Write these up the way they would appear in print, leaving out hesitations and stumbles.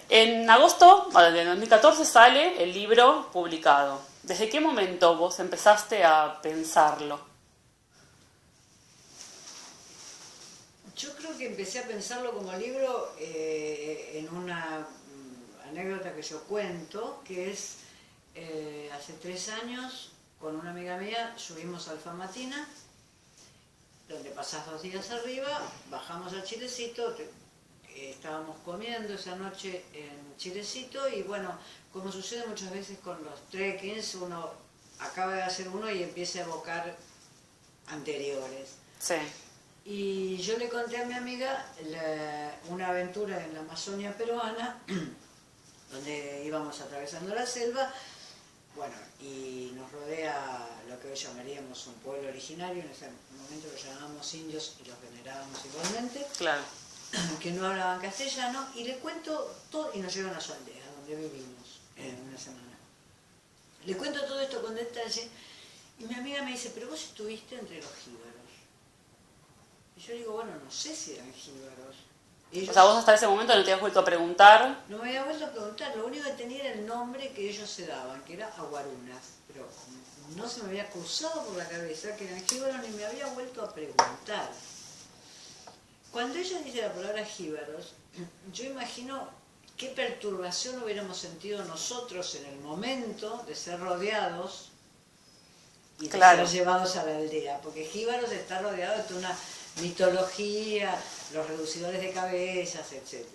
En agosto de 2014 sale el libro publicado. ¿Desde qué momento vos empezaste a pensarlo? Yo creo que empecé a pensarlo como libro en una anécdota que yo cuento, que es hace 3 años, con una amiga mía, subimos al Famatina, donde pasás 2 días arriba, bajamos al Chilecito, estábamos comiendo esa noche en Chilecito y bueno, como sucede muchas veces con los trekkings, uno acaba de hacer uno y empieza a evocar anteriores. Sí. Y yo le conté a mi amiga una aventura en la Amazonia peruana, donde íbamos atravesando la selva, bueno, y nos rodea lo que hoy llamaríamos un pueblo originario, en ese momento lo llamábamos indios y los venerábamos igualmente, Claro. que no hablaban castellano, y le cuento todo, y nos llevan a su aldea, donde vivimos en una semana. Le cuento todo esto con detalle, y mi amiga me dice, pero vos estuviste entre los jíbaros. Y yo digo, bueno, no sé si eran jíbaros. O sea, vos hasta ese momento no te habías vuelto a preguntar. No me había vuelto a preguntar, lo único que tenía era el nombre que ellos se daban, que era Aguarunas, pero no se me había cruzado por la cabeza que eran jíbaros ni me había vuelto a preguntar. Cuando ella dice la palabra jíbaros, yo imagino qué perturbación hubiéramos sentido nosotros en el momento de ser rodeados y de Claro. ser llevados a la aldea, porque jíbaros está rodeado de toda una mitología, los reducidores de cabezas, etc.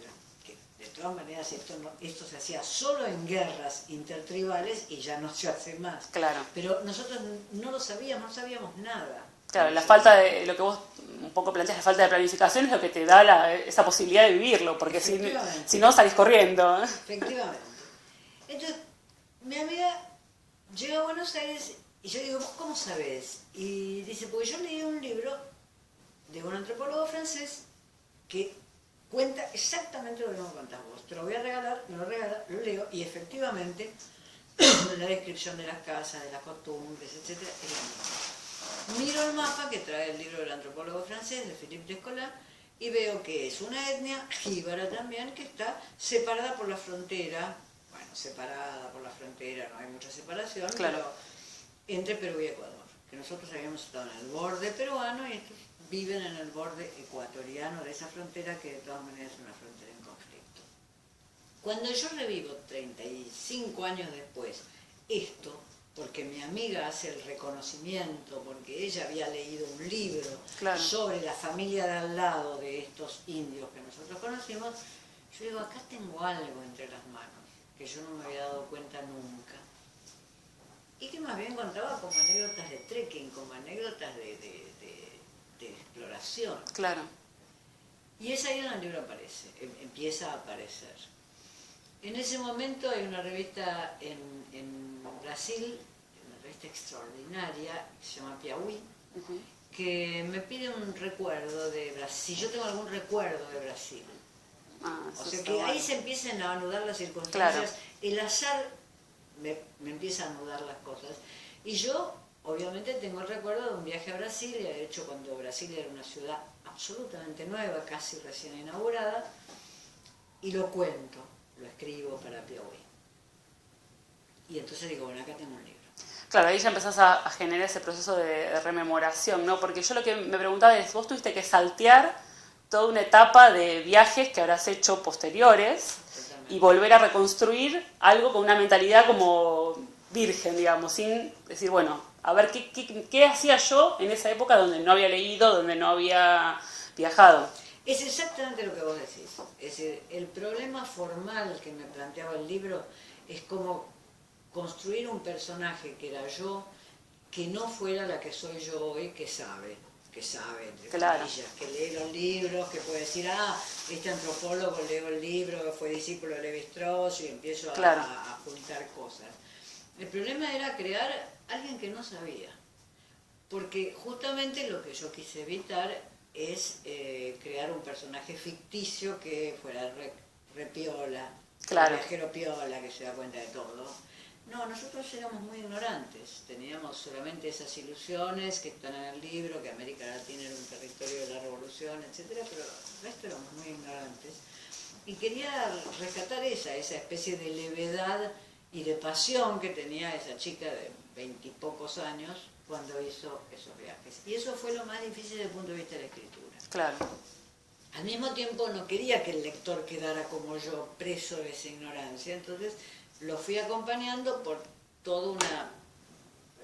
Que de todas maneras esto se hacía solo en guerras intertribales y ya no se hace más. Claro. Pero nosotros no lo sabíamos, no sabíamos nada. Claro, la falta de, lo que vos un poco planteas, la falta de planificación es lo que te da esa posibilidad de vivirlo, porque si no salís corriendo. Efectivamente. Entonces, mi amiga llega a Buenos Aires y yo digo, ¿vos cómo sabés? Y dice, porque yo leí un libro de un antropólogo francés que cuenta exactamente lo que me contás vos. Te lo voy a regalar, me lo regala, lo leo y efectivamente la descripción de las casas, de las costumbres, etc. es la misma. Miro el mapa que trae el libro del antropólogo francés, de Philippe Descola, y veo que es una etnia jíbara también, que está separada por la frontera, bueno, separada por la frontera, no hay mucha separación, Claro. pero entre Perú y Ecuador. Que nosotros habíamos estado en el borde peruano y estos viven en el borde ecuatoriano de esa frontera, que de todas maneras es una frontera en conflicto. Cuando yo revivo 35 años después esto, porque mi amiga hace el reconocimiento, porque ella había leído un libro Claro. sobre la familia de al lado de estos indios que nosotros conocimos, yo digo, acá tengo algo entre las manos, que yo no me había dado cuenta nunca. Y que más bien contaba como anécdotas de trekking, como anécdotas de exploración. Claro. Y es ahí donde el libro aparece, empieza a aparecer. En ese momento hay una revista en Brasil, una revista extraordinaria, que se llama Piauí, que me pide un recuerdo de Brasil, si yo tengo algún recuerdo de Brasil. O sea que ahí se empiezan a anudar las circunstancias, claro. El azar me empieza a anudar las cosas. Y yo, obviamente, tengo el recuerdo de un viaje a Brasil, y de hecho cuando Brasil era una ciudad absolutamente nueva, casi recién inaugurada, y lo cuento. Lo escribo para Piauí. Y entonces digo, bueno, acá tengo un libro. Claro, ahí ya empezás a generar ese proceso de rememoración, ¿no? Porque yo lo que me preguntaba es, vos tuviste que saltear toda una etapa de viajes que habrás hecho posteriores y volver a reconstruir algo con una mentalidad como virgen, digamos, sin decir, bueno, a ver, ¿qué hacía yo en esa época donde no había leído, donde no había viajado? Es exactamente lo que vos decís. Es decir, el problema formal que me planteaba el libro es como construir un personaje que era yo, que no fuera la que soy yo hoy, que sabe, entre comillas, que lee los libros, que puede decir, este antropólogo leo el libro, fue discípulo de Levi-Strauss y empiezo a juntar cosas. El problema era crear a alguien que no sabía, porque justamente lo que yo quise evitar es crear un personaje ficticio que fuera re piola, viajero piola, que se da cuenta de todo. No, nosotros éramos muy ignorantes, teníamos solamente esas ilusiones que están en el libro, que América Latina era un territorio de la revolución, etc., pero el resto éramos muy ignorantes. Y quería rescatar eso. ligereza, esa especie de levedad y de pasión que tenía esa chica de 20 y pocos años cuando hizo esos viajes. Y eso fue lo más difícil desde el punto de vista de la escritura. Claro. Al mismo tiempo no quería que el lector quedara como yo, preso de esa ignorancia, entonces lo fui acompañando por toda una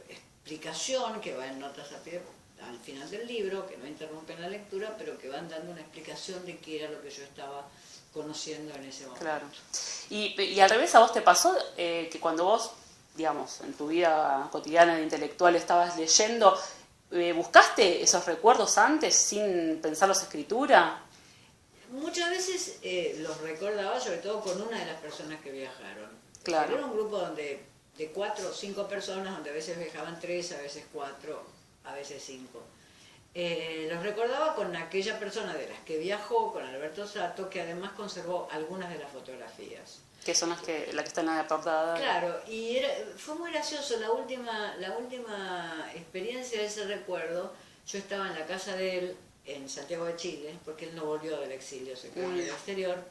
explicación que va en notas a pie al final del libro, que no interrumpen la lectura, pero que van dando una explicación de qué era lo que yo estaba conociendo en ese momento. Claro. Y al revés, ¿a vos te pasó que cuando vos, digamos, en tu vida cotidiana de intelectual estabas leyendo, buscaste esos recuerdos antes sin pensarlos escritura? Muchas veces los recordaba, sobre todo con una de las personas que viajaron. Claro. Era un grupo de 4 o 5 personas, donde a veces viajaban 3, a veces 4, a veces 5. Los recordaba con aquella persona de las que viajó, con Alberto Sato, que además conservó algunas de las fotografías. Que son la que están en la portada. Claro, y fue muy gracioso, la última experiencia de ese recuerdo, yo estaba en la casa de él, en Santiago de Chile, porque él no volvió del exilio, se quedó en el exterior,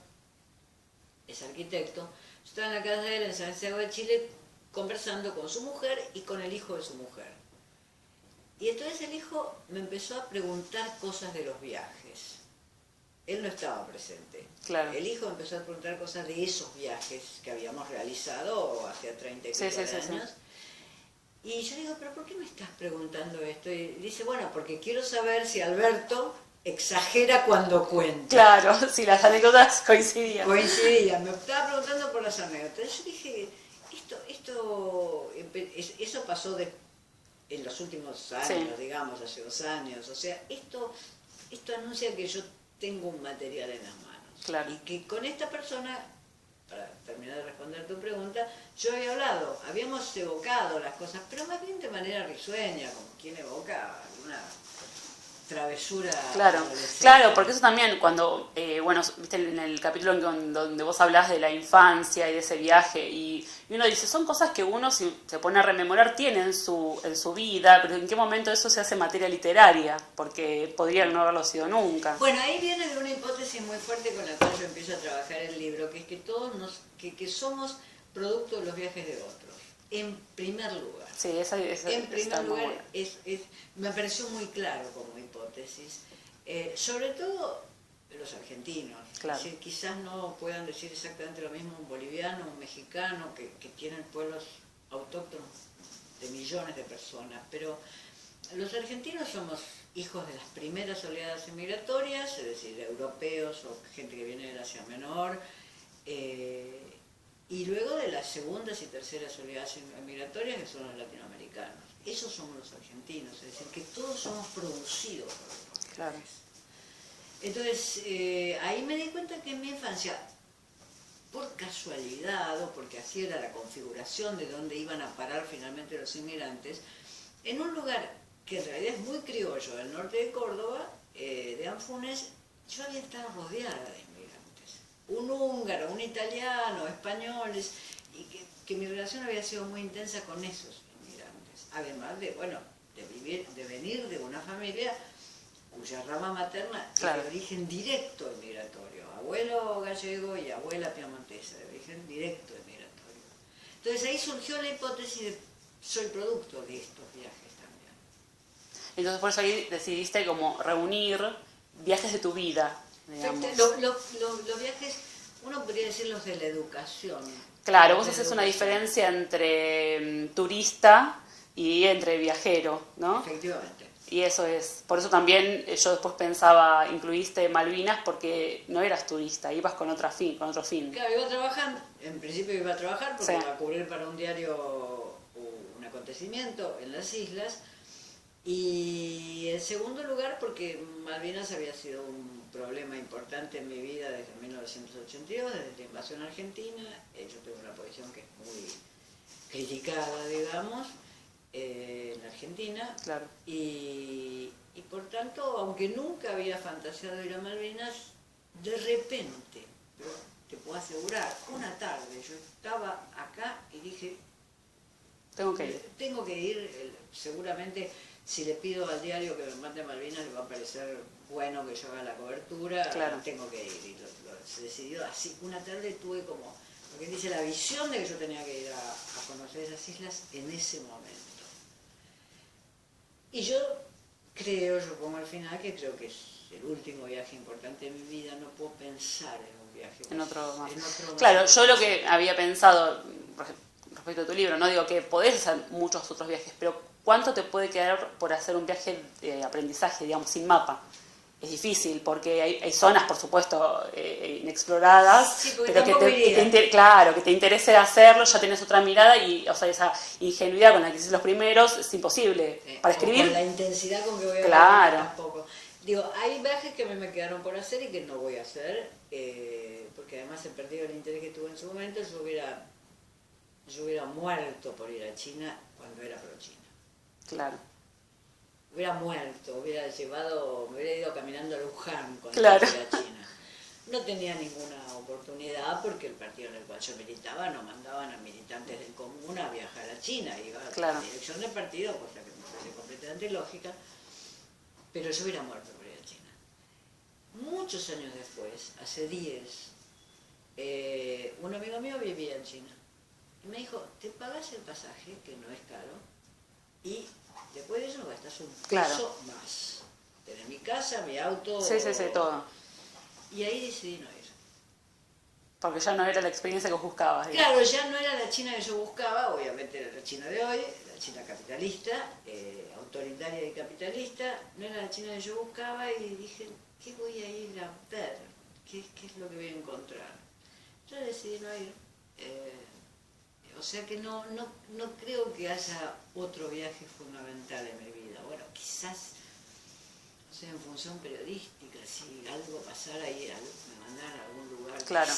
es arquitecto. Yo estaba en la casa de él, en Santiago de Chile, conversando con su mujer y con el hijo de su mujer. Y entonces el hijo me empezó a preguntar cosas de los viajes. Él no estaba presente. Claro. El hijo empezó a preguntar cosas de esos viajes que habíamos realizado hace 30 y pico de años. Y yo digo, ¿pero por qué me estás preguntando esto? Y dice, bueno, porque quiero saber si Alberto exagera cuando cuenta. Claro, si las anécdotas coincidían. Coincidían, me estaba preguntando por las anécdotas. Yo dije, eso pasó en los últimos años, digamos, hace 2 años. O sea, esto anuncia que yo tengo un material en las manos. Claro. Y que con esta persona, para terminar de responder tu pregunta, yo había hablado, habíamos evocado las cosas, pero más bien de manera risueña, como quien evoca alguna travesura. Claro, porque eso también, cuando, viste en el capítulo donde vos hablás de la infancia y de ese viaje, y uno dice, son cosas que uno, si se pone a rememorar, tiene en su vida, pero ¿en qué momento eso se hace materia literaria? Porque podría no haberlo sido nunca. Bueno, ahí viene de una hipótesis muy fuerte con la cual yo empiezo a trabajar el libro, que es que todos que somos producto de los viajes de otros, en primer lugar. Sí, esa en primer lugar, me pareció muy claro como hipótesis. Sobre todo los argentinos. Claro. Es decir, quizás no puedan decir exactamente lo mismo un boliviano, un mexicano, que tienen pueblos autóctonos de millones de personas, pero los argentinos somos hijos de las primeras oleadas migratorias, es decir, europeos o gente que viene del Asia Menor, y luego de las segundas y terceras oleadas migratorias, que son los latinoamericanos. Esos somos los argentinos, es decir, que todos somos producidos por los viajes. Claro. Entonces, ahí me di cuenta que en mi infancia, por casualidad, o porque así era la configuración de dónde iban a parar finalmente los inmigrantes, en un lugar que en realidad es muy criollo, del norte de Córdoba, de Anfunes, yo había estado rodeada de inmigrantes. Un húngaro, un italiano, españoles, y que mi relación había sido muy intensa con esos inmigrantes. Además de venir de una familia cuya rama materna es de origen directo inmigratorio, abuelo gallego y abuela piamontesa, de origen directo inmigratorio. Entonces ahí surgió la hipótesis de soy producto de estos viajes también. Entonces por eso ahí decidiste como reunir viajes de tu vida, digamos. Los viajes, uno podría decir los de la educación. Claro, vos haces una diferencia entre turista y entre viajero, ¿no? Efectivamente. Y eso es, por eso también yo después pensaba, incluiste Malvinas porque no eras turista, ibas con otro fin. Claro, iba a trabajar, en principio iba a trabajar porque iba a cubrir para un diario un acontecimiento en las islas, y en segundo lugar porque Malvinas había sido un problema importante en mi vida desde 1982, desde la invasión argentina. Yo tengo una posición que es muy criticada, digamos, en Argentina, claro. y por tanto, aunque nunca había fantaseado ir a Malvinas, de repente, pero te puedo asegurar, una tarde yo estaba acá y dije, tengo que ir, seguramente si le pido al diario que me mande Malvinas le va a parecer bueno que yo haga la cobertura, claro. Tengo que ir, y se decidió así. Una tarde tuve como porque dice la visión de que yo tenía que ir a conocer esas islas en ese momento. Y yo pongo al final que creo que es el último viaje importante de mi vida, no puedo pensar en un viaje en otro más. más. Claro, yo lo que había pensado respecto a tu libro, no digo que podés hacer muchos otros viajes, pero ¿cuánto te puede quedar por hacer un viaje de aprendizaje, digamos, sin mapa? Es difícil porque hay zonas, por supuesto, inexploradas, sí, pero que te interese hacerlo, ya tienes otra mirada y, o sea, esa ingenuidad con la que hiciste los primeros es imposible. Para escribir. Con la intensidad con que voy a claro. tampoco. Digo, hay viajes que me quedaron por hacer y que no voy a hacer, porque además he perdido el interés que tuve en su momento. Yo hubiera muerto por ir a China cuando era pro China. Claro. Hubiera muerto, me hubiera ido caminando a Luján cuando claro. ir a China. No tenía ninguna oportunidad porque el partido en el cual yo militaba no mandaban a militantes del común a viajar a China, iba a la dirección del partido, cosa que me parece completamente lógica, pero yo hubiera muerto por ir a China. Muchos años después, hace 10, un amigo mío vivía en China y me dijo, te pagas el pasaje, que no es caro, y después de eso gastas un peso más. Tenés mi casa, mi auto... Sí, todo. Y ahí decidí no ir. Porque ya no era la experiencia que buscabas. Claro, ya no era la China que yo buscaba, obviamente era la China de hoy, la China capitalista, autoritaria y capitalista, no era la China que yo buscaba y dije, ¿qué voy a ir a ver? ¿Qué es lo que voy a encontrar? Yo decidí no ir. O sea que no creo que haya otro viaje fundamental en mi vida. Bueno, quizás, o sea, en función periodística, si algo pasara ahí, me mandaran a algún lugar, claro.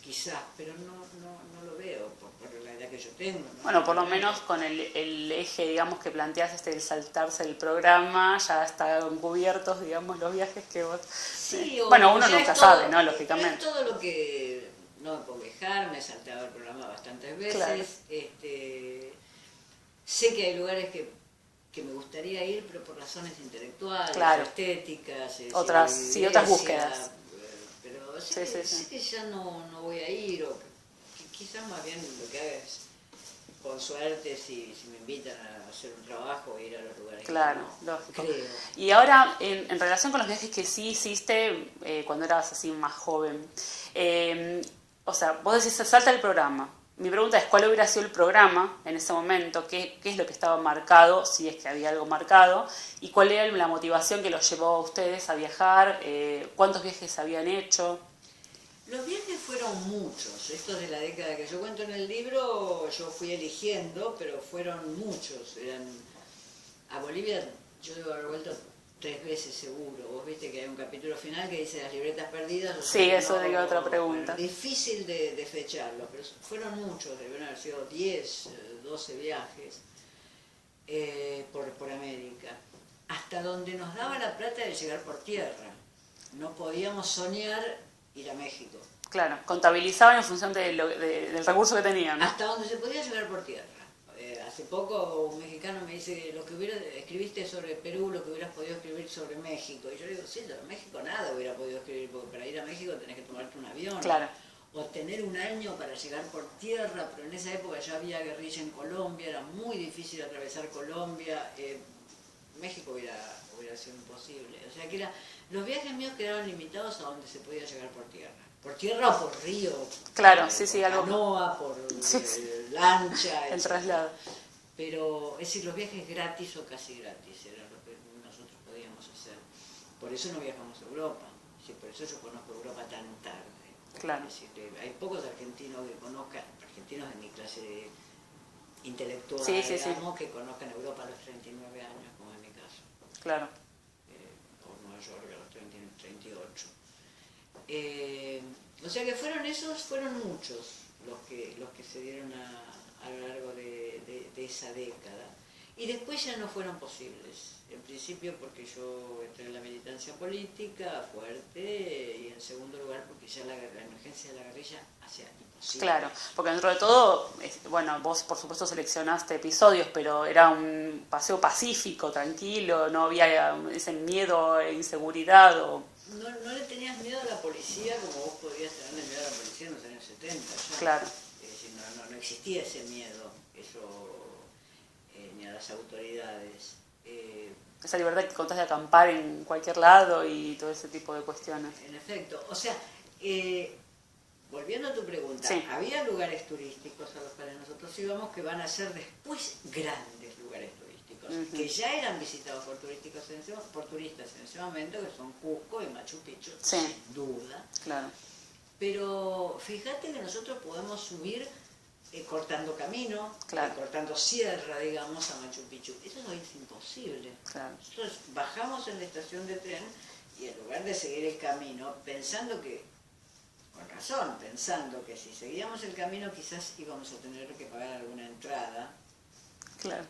quizás, pero no lo veo por la edad que yo tengo. ¿No? Bueno, por lo menos con el eje, digamos, que planteas, el saltarse el programa, ya están cubiertos, digamos, los viajes que vos... Sí, bueno, uno nunca sabe, ¿no? Lógicamente. Es todo lo que... No me puedo quejar, me he saltado el programa bastantes veces. Claro. Sé que hay lugares que me gustaría ir, pero por razones intelectuales, claro. estéticas, otras búsquedas. Pero sé que ya no voy a ir, o que quizás más bien lo que haga es, con suerte, si me invitan a hacer un trabajo, ir a los lugares. Claro, que lógico. Creo. Y ahora, en relación con los viajes que sí hiciste cuando eras así más joven, o sea, vos decís, se salta el programa. Mi pregunta es, ¿cuál hubiera sido el programa en ese momento? ¿Qué es lo que estaba marcado, si es que había algo marcado? ¿Y cuál era la motivación que los llevó a ustedes a viajar? ¿Cuántos viajes habían hecho? Los viajes fueron muchos. Estos de la década que yo cuento en el libro, yo fui eligiendo, pero fueron muchos. A Bolivia yo debo haber vuelto 3 veces seguro. Vos viste que hay un capítulo final que dice las libretas perdidas. Sí, eso de otra pregunta. Difícil de fecharlo, pero fueron muchos, deben haber sido 10, 12 viajes por América. Hasta donde nos daba la plata de llegar por tierra. No podíamos soñar ir a México. Claro, contabilizaban en función del recurso que tenían, ¿no? Hasta donde se podía llegar por tierra. Hace poco un mexicano me dice, escribiste sobre Perú, lo que hubieras podido escribir sobre México. Y yo le digo, sí, sobre México nada hubiera podido escribir, porque para ir a México tenés que tomarte un avión. Claro. O tener un año para llegar por tierra, pero en esa época ya había guerrilla en Colombia, era muy difícil atravesar Colombia. México hubiera sido imposible. O sea que los viajes míos quedaron limitados a donde se podía llegar por tierra. Por tierra o por río. Claro, por algo. Canoa, por lancha. El traslado. Pero, es decir, los viajes gratis o casi gratis eran lo que nosotros podíamos hacer. Por eso no viajamos a Europa. Sí, por eso yo conozco Europa tan tarde. Claro. Es decir, hay pocos argentinos que conozcan, argentinos de mi clase intelectual, digamos, que conozcan Europa a los 39 años, como en mi caso. Claro. O Nueva York a los 38. O sea que fueron muchos los que se dieron a lo largo de esa década. Y después ya no fueron posibles. En principio porque yo entré en la militancia política fuerte y en segundo lugar porque ya la emergencia de la guerrilla hacía imposible. Claro, porque dentro de todo, bueno, vos por supuesto seleccionaste episodios, pero era un paseo pacífico, tranquilo, no había ese miedo e inseguridad o... no le tenías miedo a la policía como vos podías tenerle miedo a la policía en los años 70 ya. Claro. Es decir, no existía ese miedo, eso, ni a las autoridades. Esa libertad que contás de acampar en cualquier lado y todo ese tipo de cuestiones. En efecto, o sea, volviendo a tu pregunta, Sí. había lugares turísticos a los cuales nosotros íbamos que van a ser después grandes lugares turísticos, que ya eran visitados por turistas en ese momento, que son Cusco y Machu Picchu, Sí. sin duda. Claro. Pero fíjate que nosotros podemos subir cortando camino, Claro. cortando sierra, digamos, a Machu Picchu. Eso hoy es imposible. Claro. Nosotros bajamos en la estación de tren y en lugar de seguir el camino, pensando que, con razón, pensando que si seguíamos el camino quizás íbamos a tener que pagar alguna entrada, Claro.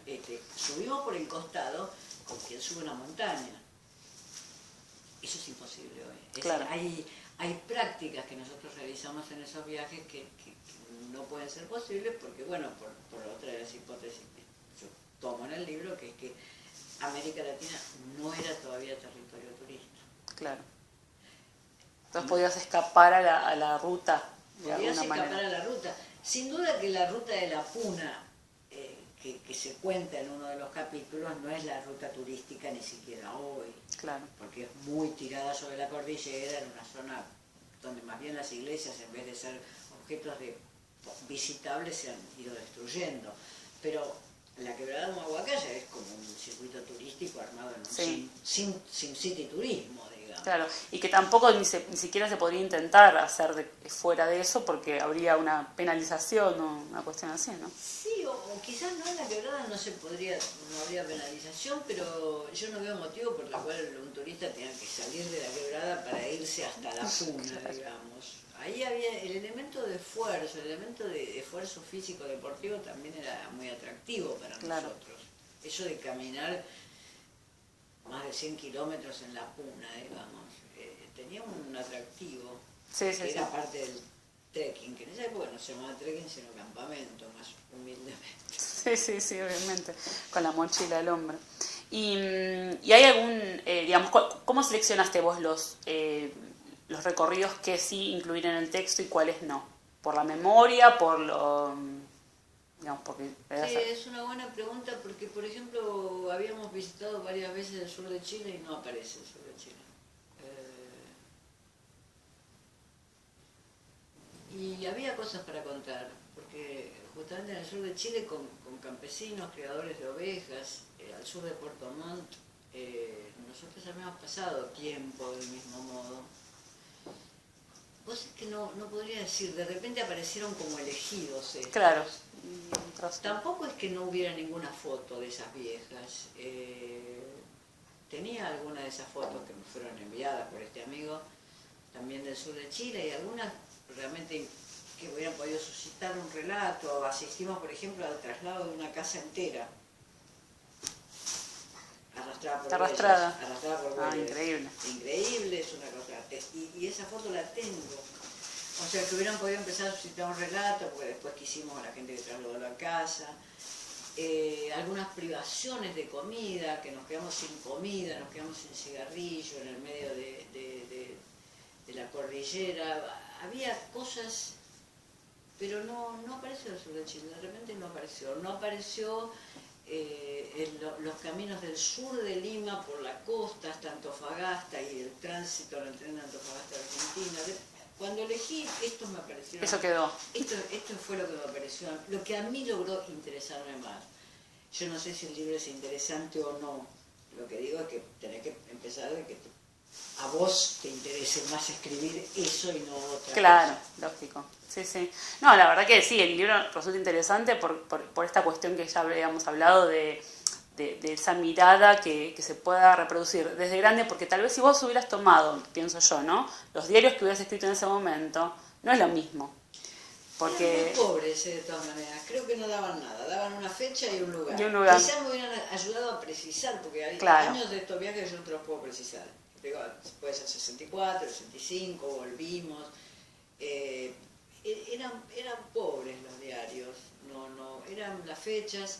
subimos por el costado con quien sube una montaña. Eso es imposible hoy. Es Claro. decir, hay prácticas que nosotros realizamos en esos viajes que no pueden ser posibles porque, bueno, por otra de las hipótesis que yo tomo en el libro, que es que América Latina no era todavía territorio turista. Claro. Entonces podías escapar a la ruta de Podías alguna escapar manera. a la ruta. Sin duda que la ruta de la Puna, que se cuenta en uno de los capítulos, no es la ruta turística ni siquiera hoy. Claro. Porque es muy tirada sobre la cordillera, en una zona donde más bien las iglesias, en vez de ser objetos visitables, se han ido destruyendo. Pero la quebrada de Humahuacaya es como un circuito turístico armado en un Sí. sin city turismo, digamos. Claro, y que tampoco ni siquiera se podría intentar hacer fuera de eso porque habría una penalización o una cuestión así, ¿no? Sí, o quizás no en la quebrada no habría penalización, pero yo no veo motivo por el cual un turista tenga que salir de la quebrada para irse hasta la Puna, Claro. digamos. Ahí había el elemento de esfuerzo, el elemento de esfuerzo físico deportivo también era muy atractivo para Claro. nosotros. Eso de caminar más de 100 kilómetros en la Puna, digamos, tenía un atractivo Sí, sí, que sí. era parte del trekking, que en esa época no se llamaba trekking sino campamento, más humildemente. Sí, sí, sí, obviamente, con la mochila del hombre. Y hay algún, digamos, ¿cómo seleccionaste vos los recorridos que sí incluir en el texto y cuáles no? ¿Por la memoria? ¿Por lo...? Digamos, porque... Sí, es una buena pregunta porque, por ejemplo, habíamos visitado varias veces el sur de Chile y no aparece el sur de Chile. Y había cosas para contar, porque justamente en el sur de Chile, con campesinos, criadores de ovejas, al sur de Puerto Montt, nosotros habíamos pasado tiempo del mismo modo. Vos es que no podría decir, de repente aparecieron como elegidos estos. Claro. Tampoco es que no hubiera ninguna foto de esas viejas. Tenía algunas de esas fotos que me fueron enviadas por este amigo, también del sur de Chile, y algunas realmente que hubieran podido suscitar un relato. Asistimos, por ejemplo, al traslado de una casa entera, arrastrada por bueyes. Increíble. Increíble, es una cosa. Y esa foto la tengo. O sea, que hubieran podido empezar a suscitar un relato, porque después quisimos a la gente que trasladó la casa. Algunas privaciones de comida, que nos quedamos sin comida, nos quedamos sin cigarrillo en el medio de la cordillera. Había cosas, pero no apareció el sur de Chile, de repente no apareció. No apareció los caminos del sur de Lima por la costa hasta Antofagasta y el tránsito en el tren de Antofagasta a Argentina. Cuando elegí, estos me aparecieron. Eso quedó. Esto fue lo que me apareció, lo que a mí logró interesarme más. Yo no sé si el libro es interesante o no. Lo que digo es que tenés que empezar de que a vos te interese más escribir eso y no otra Claro, cosa. lógico. Sí, sí. No, la verdad que sí, el libro resulta interesante por esta cuestión que ya habíamos hablado de esa mirada que se pueda reproducir desde grande, porque tal vez si vos hubieras tomado, pienso yo, ¿no? Los diarios que hubieras escrito en ese momento, no es lo mismo. Porque... Eran muy pobres, de todas maneras. Creo que no daban nada. Daban una fecha y un lugar. Y un lugar. Quizás me hubieran ayudado a precisar, porque hay Claro. años de estos viajes que yo no te los puedo precisar. Digo, puede ser 64, 65, volvimos. Eran pobres los diarios. No, eran las fechas,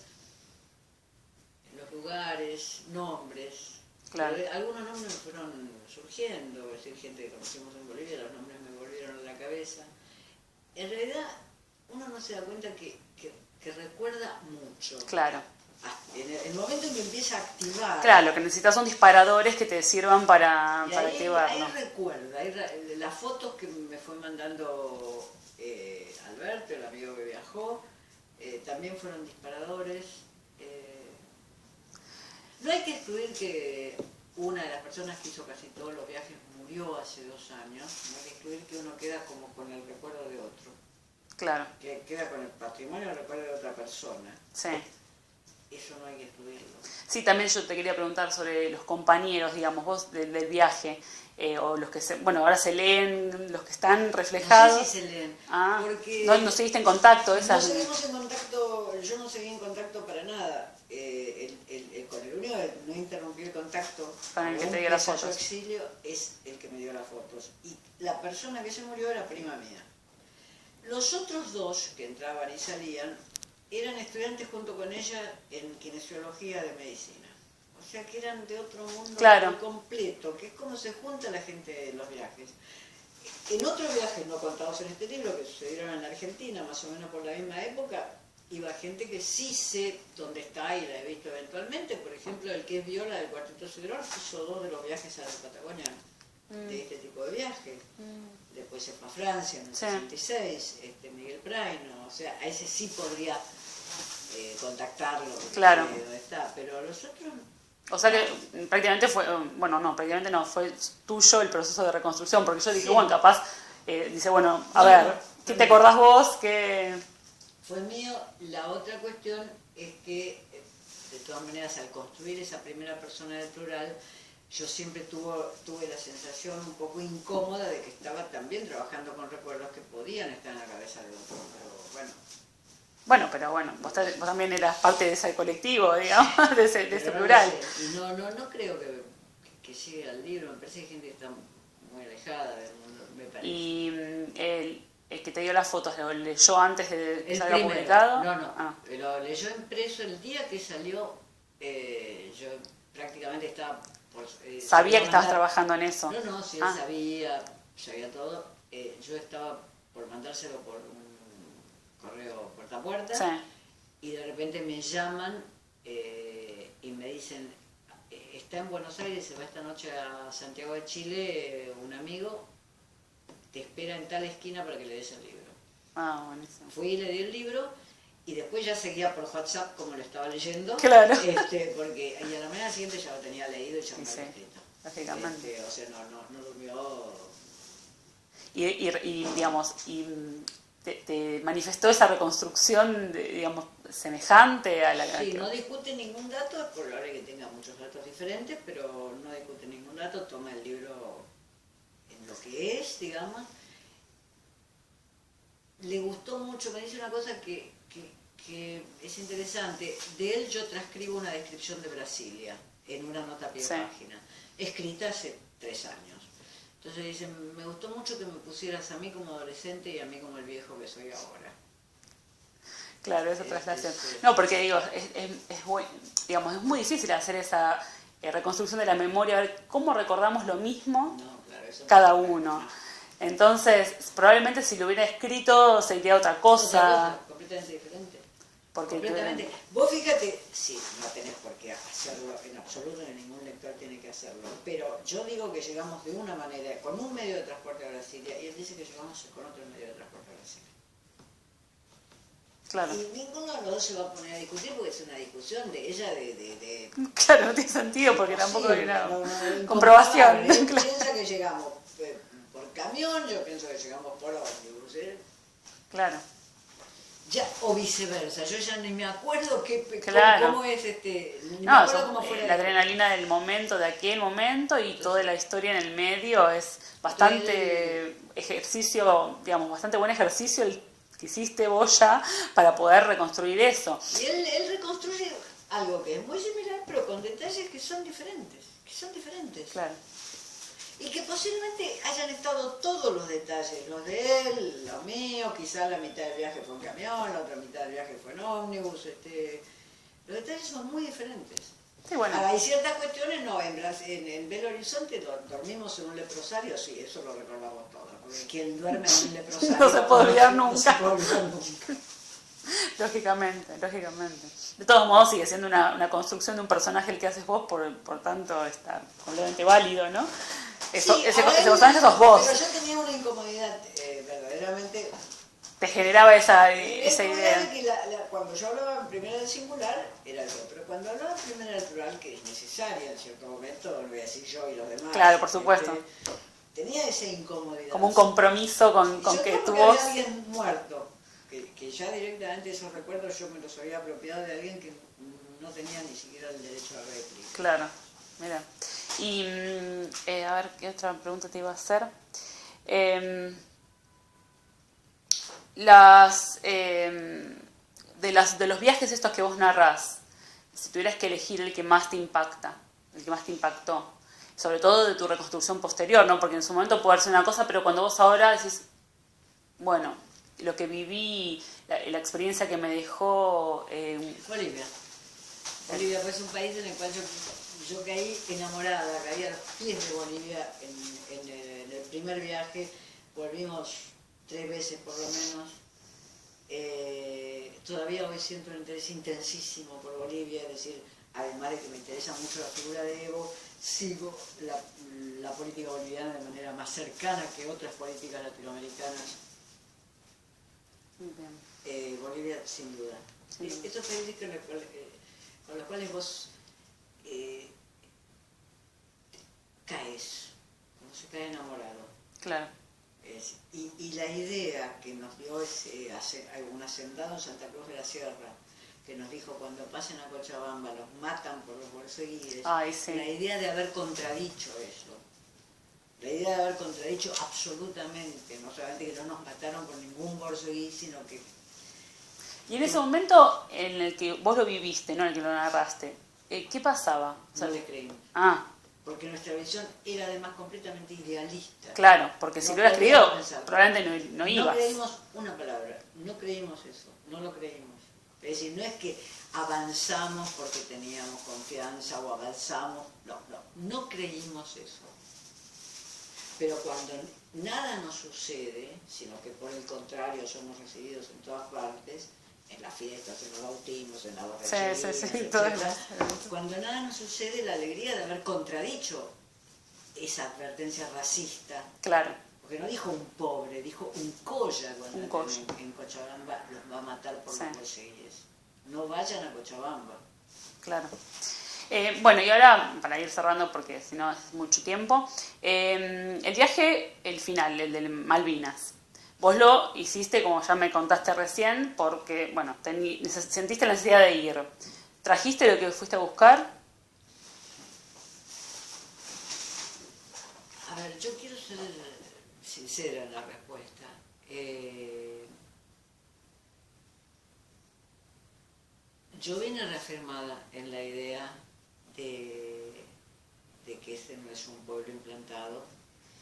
los lugares, nombres. Claro. Algunos nombres me fueron surgiendo, es decir, gente que conocimos en Bolivia, los nombres me volvieron a la cabeza. En realidad, uno no se da cuenta que recuerda mucho. Claro. En el momento en que empieza a activar. Claro, lo que necesitas son disparadores que te sirvan para activar, ahí ¿no? recuerda, las fotos que me fue mandando Alberto, el amigo que viajó, también fueron disparadores. No hay que excluir que una de las personas que hizo casi todos los viajes murió hace 2 años, no hay que excluir que uno queda como con el recuerdo de otro. Claro. Que queda con el patrimonio, el recuerdo de otra persona. Sí. Eso no hay que excluirlo. Sí, también yo te quería preguntar sobre los compañeros, digamos, vos del viaje, o los que ahora se leen, los que están reflejados. No sé si se leen. Ah, porque no seguiste en contacto. No seguimos en contacto, yo no seguí en contacto para nada. Con el único que no interrumpí el contacto con el que te dio las su fotos. exilio es el que me dio las fotos. Y la persona que se murió era prima mía. Los otros 2 que entraban y salían eran estudiantes junto con ella en kinesiología de medicina. O sea que eran de otro mundo completo, que es como se junta la gente en los viajes. En otros viajes no contados en este libro, que sucedieron en la Argentina, más o menos por la misma época, iba gente que sí sé dónde está y la he visto eventualmente. Por ejemplo, el que es Viola del Cuarteto Cedrón hizo 2 de los viajes a la Patagonia de este tipo de viaje. Después se fue a Francia en el 66, Miguel Praino, o sea, a ese sí podría contactarlo, claro, dónde está, pero los otros... O sea que prácticamente fue, prácticamente no, fue tuyo el proceso de reconstrucción, porque yo dije, bueno, capaz, dice, bueno, a ver, ¿qué te acordás vos? ¿Qué...? Fue mío. La otra cuestión es que, de todas maneras, al construir esa primera persona del plural, yo siempre tuve la sensación un poco incómoda de que estaba también trabajando con recuerdos que podían estar en la cabeza de otro, pero bueno. Pero vos también eras parte de ese colectivo, digamos, de ese plural. Y no creo que llegue al libro, me parece que hay gente que está muy alejada del mundo, me parece. Y el que te dio las fotos, ¿lo leyó antes de que salga primero, publicado? No, lo leyó impreso el día que salió, yo prácticamente estaba... ¿Sabía que estabas trabajando en eso? No, sí, él sabía todo. Yo estaba por mandárselo por un correo puerta a puerta, y de repente me llaman y me dicen, está en Buenos Aires, se va esta noche a Santiago de Chile, un amigo, te espera en tal esquina para que le des el libro. Buenísimo. Fui y le di el libro, y después ya seguía por WhatsApp como lo estaba leyendo, claro. Porque y a la mañana siguiente ya lo tenía leído y ya me había escrito. Lógicamente. O sea, no durmió. Y digamos, te manifestó esa reconstrucción, digamos, semejante a la... Sí, no discute ningún dato, es probable que tenga muchos datos diferentes, pero no discute ningún dato, toma el libro en lo que es, digamos. Le gustó mucho, me dice una cosa que es interesante. De él yo transcribo una descripción de Brasilia en una nota a pie de página, escrita hace 3 años. Entonces dicen, me gustó mucho que me pusieras a mí como adolescente y a mí como el viejo que soy ahora. Claro, esa traslación. No, porque digo, digamos, es muy difícil hacer esa reconstrucción de la memoria, a ver cómo recordamos lo mismo cada uno. Entonces, probablemente si lo hubiera escrito sería otra cosa. Completamente diferente. Porque completamente. Vos fíjate, sí, no tenés por qué hacerlo en absoluto, ni ningún lector tiene que hacerlo, pero yo digo que llegamos de una manera, con un medio de transporte a Brasilia, y él dice que llegamos con otro medio de transporte a Brasilia. Claro. Y ninguno de los dos se va a poner a discutir porque es una discusión de ella de... Claro, no tiene sentido porque tampoco hay una comprobación. Él piensa que llegamos por camión, yo pienso que llegamos por ómnibus, ¿eh? Claro. Ya, o viceversa, yo ya ni me acuerdo cómo es ni me no, acuerdo cómo fue la adrenalina del momento, de aquel momento, y toda la historia en el medio es bastante ejercicio, digamos, bastante buen ejercicio el que hiciste vos ya para poder reconstruir eso. Y él reconstruye algo que es muy similar, pero con detalles que son diferentes, Claro. Y que posiblemente hayan estado todos los detalles, los de él, los míos, quizás la mitad del viaje fue en camión, la otra mitad del viaje fue en ómnibus, los detalles son muy diferentes. Sí, bueno. Ahora, hay ciertas cuestiones, no, en Belo Horizonte dormimos en un leprosario, sí, eso lo recordamos todos, porque quien duerme en un leprosario No se puede olvidar no nunca. se puede olvidar nunca. Lógicamente, lógicamente. De todos modos sigue siendo una construcción de un personaje el que haces vos, por tanto está completamente válido, ¿no? Eso, Sí, ese ahora personaje sos vos. pero yo tenía una incomodidad verdaderamente. Te generaba esa El idea. de que cuando yo hablaba en primera del singular era yo, pero cuando hablaba en primera del plural, que es necesaria en cierto momento, lo voy a decir yo y los demás. Claro, por supuesto. Tenía esa incomodidad. Como un compromiso con que tu voz... había alguien muerto, que ya directamente esos recuerdos yo me los había apropiado de alguien que no tenía ni siquiera el derecho a réplica. Claro, mira. Y a ver, ¿qué otra pregunta te iba a hacer? De los viajes estos que vos narrás, si tuvieras que elegir el que más te impacta, el que más te impactó, sobre todo de tu reconstrucción posterior, ¿no? Porque en su momento puede ser una cosa, pero cuando vos ahora decís, bueno, lo que viví, la experiencia que me dejó... Bolivia. Bolivia fue un país en el cual yo caí enamorada, caí a los pies de Bolivia en el primer viaje, volvimos 3 veces por lo menos. Todavía hoy siento un interés intensísimo por Bolivia, es decir, además de que me interesa mucho la figura de Evo, sigo la política boliviana de manera más cercana que otras políticas latinoamericanas. Muy bien. Bolivia, sin duda. Sí. Estos países con los cuales vos caes, como se cae enamorado. Claro. Y la idea que nos dio un hacendado en Santa Cruz de la Sierra, que nos dijo, cuando pasen a Cochabamba los matan por los borceguíes. Ay, sí. La idea de haber contradicho eso, la idea de haber contradicho absolutamente, no solamente que no nos mataron por ningún borceguí, sino que... Y en ese momento en el que vos lo viviste, ¿no? En el que lo narraste, ¿qué pasaba? O sea, no le creímos. Ah, Porque nuestra visión era además completamente idealista. claro, porque si No lo hubieras creído, pensar. probablemente no ibas. No creímos una palabra, no creímos eso, no lo creímos. Es decir, no es que avanzamos porque teníamos confianza o avanzamos, no creímos eso. Pero cuando nada nos sucede, sino que por el contrario somos recibidos en todas partes, en las fiestas, en los bautismos, en la borrachera, etc. Cuando nada nos sucede, la alegría de haber contradicho esa advertencia racista. Claro. Porque no dijo un pobre, dijo un colla cuando Un colla. En Cochabamba los va a matar por Sí. los borceguíes. No vayan a Cochabamba. Claro. Bueno, y ahora, para ir cerrando, porque si no es mucho tiempo, el viaje, el final, el de Malvinas, vos lo hiciste, como ya me contaste recién, porque, bueno, sentiste la necesidad de ir. ¿Trajiste lo que fuiste a buscar? A ver, yo quiero ser sincera en la respuesta. Yo vine reafirmada en la idea de que este no es un pueblo implantado,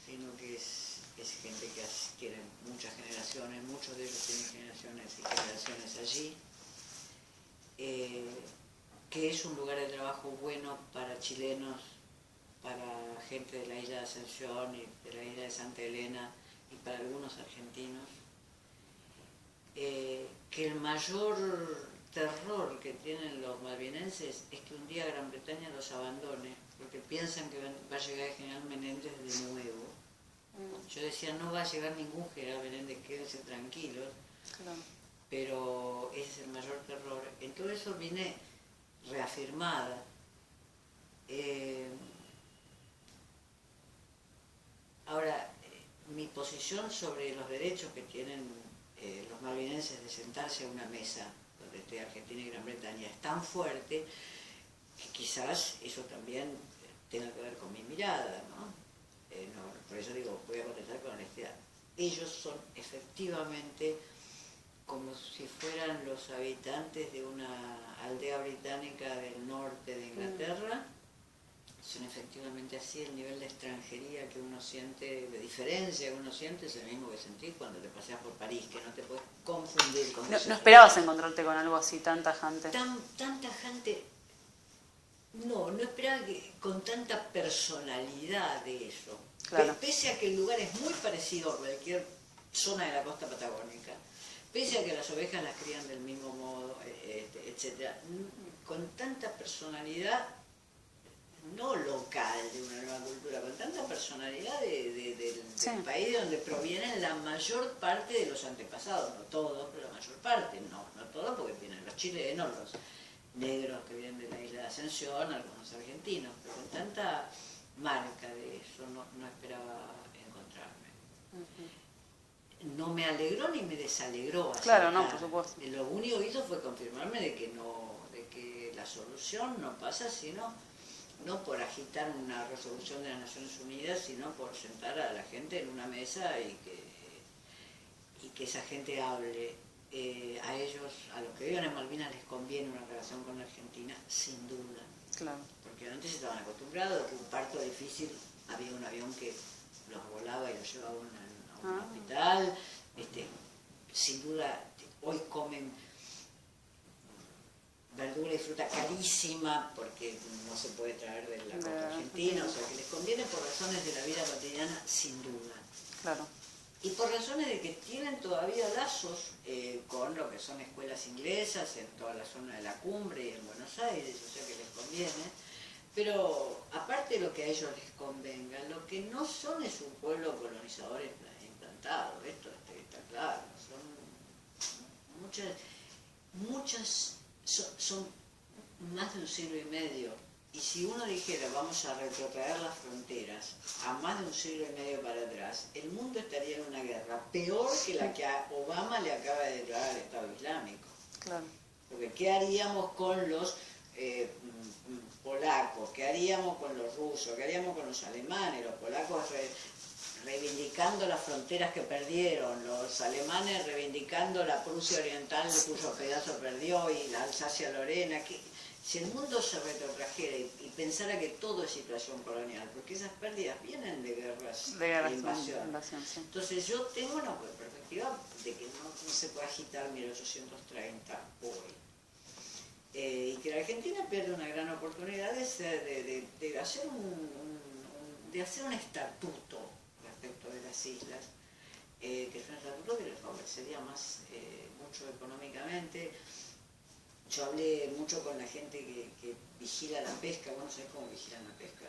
sino que es gente que tiene muchas generaciones, muchos de ellos tienen generaciones y generaciones allí, que es un lugar de trabajo bueno para chilenos, para gente de la isla de Ascensión y de la isla de Santa Elena y para algunos argentinos, que el mayor terror que tienen los malvinenses es que un día Gran Bretaña los abandone, porque piensan que va a llegar el general Menéndez de nuevo. Yo decía, no va a llegar ningún general Menéndez, quédense tranquilos, Claro. pero ese es el mayor terror. En todo eso vine reafirmada. Ahora, mi posición sobre los derechos que tienen los malvinenses de sentarse a una mesa donde esté Argentina y Gran Bretaña es tan fuerte que quizás eso también tenga que ver con mi mirada, ¿no? Por eso digo, voy a contestar con honestidad. Ellos son efectivamente como si fueran los habitantes de una aldea británica del norte de Inglaterra. Son efectivamente así, el nivel de extranjería que uno siente, de diferencia que uno siente, es el mismo que sentís cuando te paseas por París, que no te puedes confundir con No eso. esperabas encontrarte con algo así tan tajante. Tan tajante. No esperaba que con tanta personalidad de eso. Claro. Pese a que el lugar es muy parecido a cualquier zona de la costa patagónica, pese a que las ovejas las crían del mismo modo, etcétera, con tanta personalidad, no local de una nueva cultura, con tanta personalidad del país de donde provienen la mayor parte de los antepasados, no todos, pero la mayor parte, no todos porque vienen los chilenos, los negros que vienen de la isla de Ascensión, algunos argentinos, pero con tanta marca de eso no esperaba encontrarme. No me alegró ni me desalegró. Claro, no, por supuesto. Lo único que hizo fue confirmarme de que la solución no pasa sino no por agitar una resolución de las Naciones Unidas, sino por sentar a la gente en una mesa y que esa gente hable. A ellos, a los que viven en Malvinas, les conviene una relación con la Argentina, sin duda. Claro. Porque antes estaban acostumbrados a que un parto difícil, había un avión que los volaba y los llevaba a un hospital. Sin duda, hoy comen verdura y fruta carísima porque no se puede traer de la costa argentina, o sea que les conviene por razones de la vida cotidiana, sin duda. Claro. Y por razones de que tienen todavía lazos con lo que son escuelas inglesas en toda la zona de la Cumbre y en Buenos Aires, o sea que les conviene. Pero aparte de lo que a ellos les convenga, lo que no son es un pueblo colonizador implantado, esto está claro. Son más de un siglo y medio. Y si uno dijera vamos a retrotraer las fronteras a más de un siglo y medio para atrás, el mundo estaría en una guerra peor que la que a Obama le acaba de declarar al Estado Islámico. Claro. Porque ¿qué haríamos con los polacos? ¿Qué haríamos con los rusos? ¿Qué haríamos con los alemanes? Los polacos reivindicando las fronteras que perdieron, los alemanes reivindicando la Prusia Oriental, cuyo pedazo perdió, y la Alsacia-Lorena. Si el mundo se retrotrajera y pensara que todo es situación colonial, porque esas pérdidas vienen de guerras de invasión. Sí. Entonces yo tengo una perspectiva de que no se puede agitar 1830 hoy. Y que la Argentina pierde una gran oportunidad de hacer un estatuto respecto de las islas, que es un estatuto que les favorecería más mucho económicamente. Yo hablé mucho con la gente que vigila la pesca, bueno, ¿sabés cómo vigilan la pesca?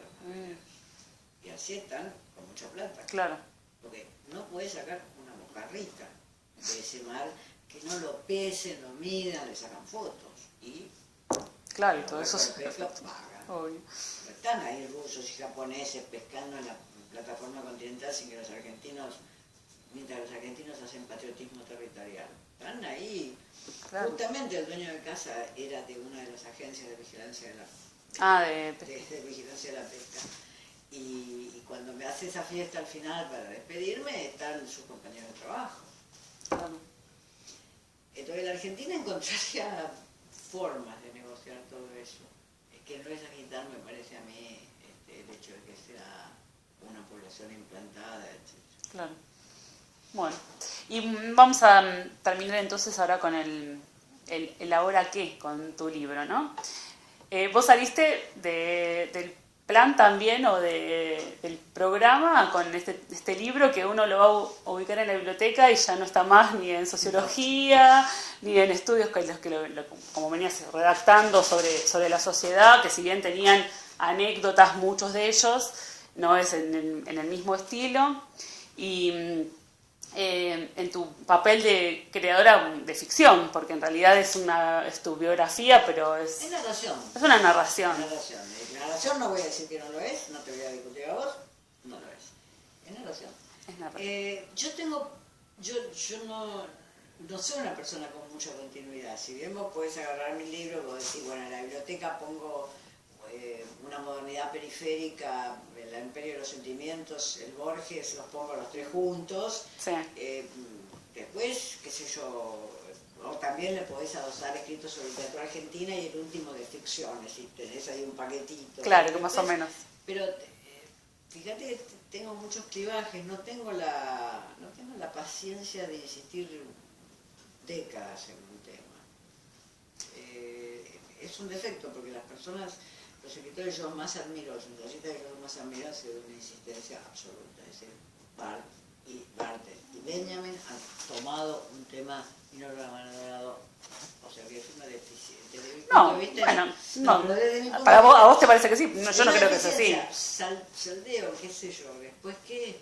Y así están con mucha plata. Claro. Porque no puedes sacar una mojarrita de ese mar que no lo pesen, lo midan, le sacan fotos. Y claro, y todo eso se pagan. Obvio. Están ahí rusos y japoneses pescando en la plataforma continental sin que mientras los argentinos hacen patriotismo territorial. Están ahí. Claro. Justamente el dueño de casa era de una de las agencias de vigilancia de vigilancia de la pesca. Y cuando me hace esa fiesta al final para despedirme, están sus compañeros de trabajo. Claro. Entonces la Argentina encontraría formas de negociar todo eso. Que no es agitar, me parece a mí, el hecho de que sea una población implantada, etc. Claro. Bueno, y vamos a terminar entonces ahora con el ahora qué, con tu libro, ¿no? Vos saliste del plan también o del programa con este libro que uno lo va a ubicar en la biblioteca y ya no está más ni en sociología, ni en estudios como venías redactando sobre la sociedad, que si bien tenían anécdotas muchos de ellos, no es en el mismo estilo. Y en tu papel de creadora de ficción, porque en realidad es tu biografía, pero es narración. Es una narración. Narración no voy a decir que no lo es, no te voy a discutir a vos, no lo es. Es narración. Es narración. Yo no soy una persona con mucha continuidad. Si bien vos podés agarrar mi libro y vos decís, bueno, en la biblioteca pongo una modernidad periférica, el Imperio de los Sentimientos, el Borges, los pongo los tres juntos. Sí. Después, qué sé yo, o también le podés adosar escritos sobre literatura argentina y el último de ficciones, si tenés ahí un paquetito. Claro, que más o menos. Pero fíjate que tengo muchos clivajes, no tengo la paciencia de insistir décadas en un tema. Es un defecto porque las personas los escritores yo más admiro, los ensayistas que yo más admiro, ha sido una insistencia absoluta. Es decir, Barthes y Benjamin han tomado un tema y no lo han valorado. O sea que es una deficiencia. No, bueno, no. Para vos, ¿a vos te parece que sí? No, yo no creo que sea así. Saldeo, qué sé yo, después qué,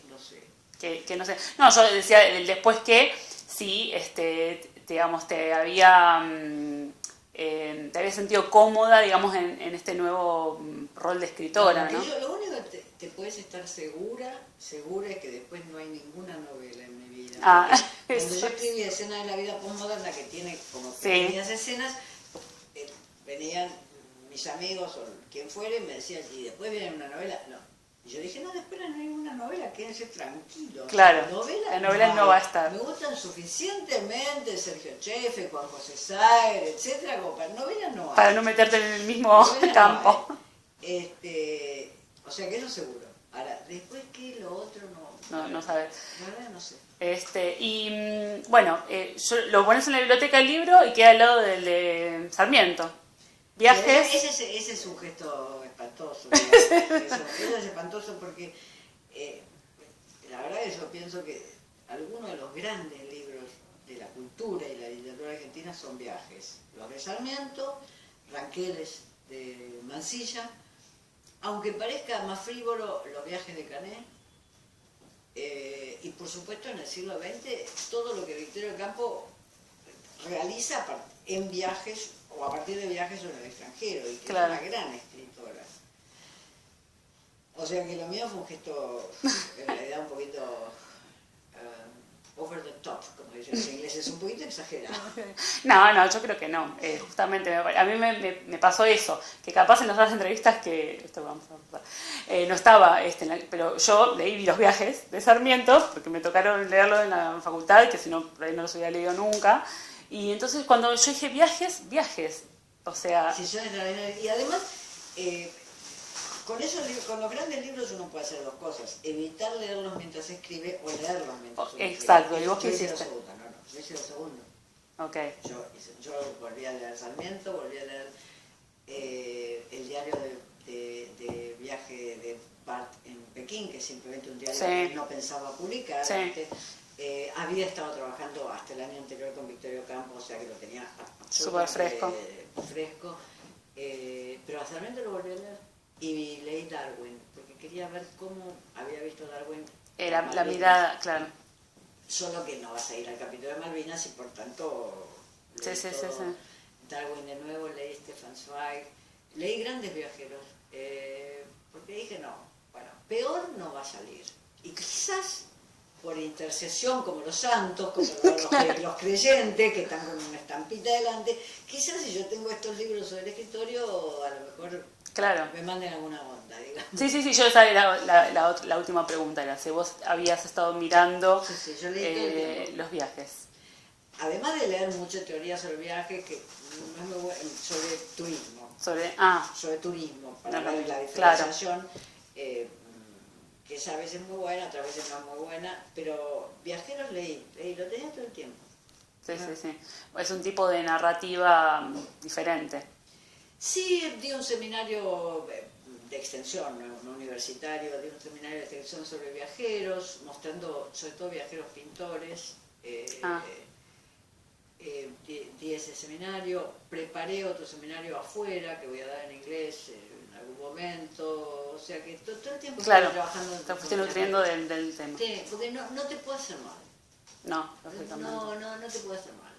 no sé. Que no sé. No, yo decía el después que sí, digamos, te había sentido cómoda, digamos, en este nuevo rol de escritora, ¿no? Lo único que te puedes estar segura es que después no hay ninguna novela en mi vida. Cuando yo escribí Escenas de la vida postmoderna, que tiene como pequeñas escenas, venían mis amigos o quien fuere y me decían, ¿y después viene una novela? No. Y yo dije, no, después no hay ninguna novela, quédense tranquilos. Claro, la novela no va a estar. Me gustan suficientemente Sergio Chefe, Juan José Saer, etcétera, como para novelas no hay. Para no meterte en el mismo campo. No o sea que eso seguro. Ahora, después que lo otro no sabes. La verdad no sé. Y bueno, lo pones en la biblioteca el libro y queda al lado del de Sarmiento. Viajes. Ese es un gesto espantoso. Eso es espantoso porque la verdad es que yo pienso que algunos de los grandes libros de la cultura y la literatura argentina son viajes. Los de Sarmiento, Ranqueles de Mansilla, aunque parezca más frívolo, los viajes de Canet, y por supuesto en el siglo XX todo lo que Victoria Ocampo realiza en viajes o a partir de viajes en el extranjero, y que es una gran escritora. O sea que lo mío fue un gesto en realidad un poquito over the top, como dicen los ingleses, un poquito exagerado. No, yo creo que no. Justamente a mí me pasó eso, que capaz en las otras entrevistas que esto vamos a no estaba, pero yo leí Los viajes de Sarmiento, porque me tocaron leerlo en la facultad, que si no, por ahí no los había leído nunca. Y entonces cuando yo dije viajes, o sea... Sí, y además, con los grandes libros uno puede hacer dos cosas: evitar leerlos mientras escribe o leerlos mientras escribe. Exacto, ¿y vos qué hiciste? Yo hice lo segundo. Okay. Yo volví a leer Sarmiento, volví a leer el diario de viaje de Bart en Pekín, que es simplemente un diario que no pensaba publicar. Había estado trabajando hasta el año anterior con Victoria Ocampo, o sea que lo tenía súper fresco. Pero a Sarmiento lo volví a leer y leí Darwin, porque quería ver cómo había visto Darwin. Era la mirada, claro. Solo que no vas a ir al capítulo de Malvinas y por tanto leí Darwin de nuevo, leí Stefan Zweig, leí grandes viajeros, porque dije peor no va a salir. Y quizás por intercesión, como los santos, como los creyentes, que están con una estampita delante, quizás si yo tengo estos libros sobre el escritorio, a lo mejor me manden alguna onda, digamos. Sí, yo esa era la última pregunta, era si vos habías estado mirando yo leí los viajes. Además de leer mucha teoría sobre viajes, que no es muy bueno, sobre turismo. Sobre turismo, para ver la diferenciación. Que esa vez es muy buena, otras veces no es muy buena, pero viajeros leí, lo tenía todo el tiempo. Sí. Es un tipo de narrativa diferente. Sí, di un seminario de extensión, no universitario, di un seminario de extensión sobre viajeros, mostrando sobre todo viajeros pintores. Di ese seminario, preparé otro seminario afuera que voy a dar en inglés en algún momento, o sea que todo el tiempo estoy trabajando. Te fuiste nutriendo del tema. Sí, porque no te puede hacer mal. No, lógicamente. No te puede hacer mal.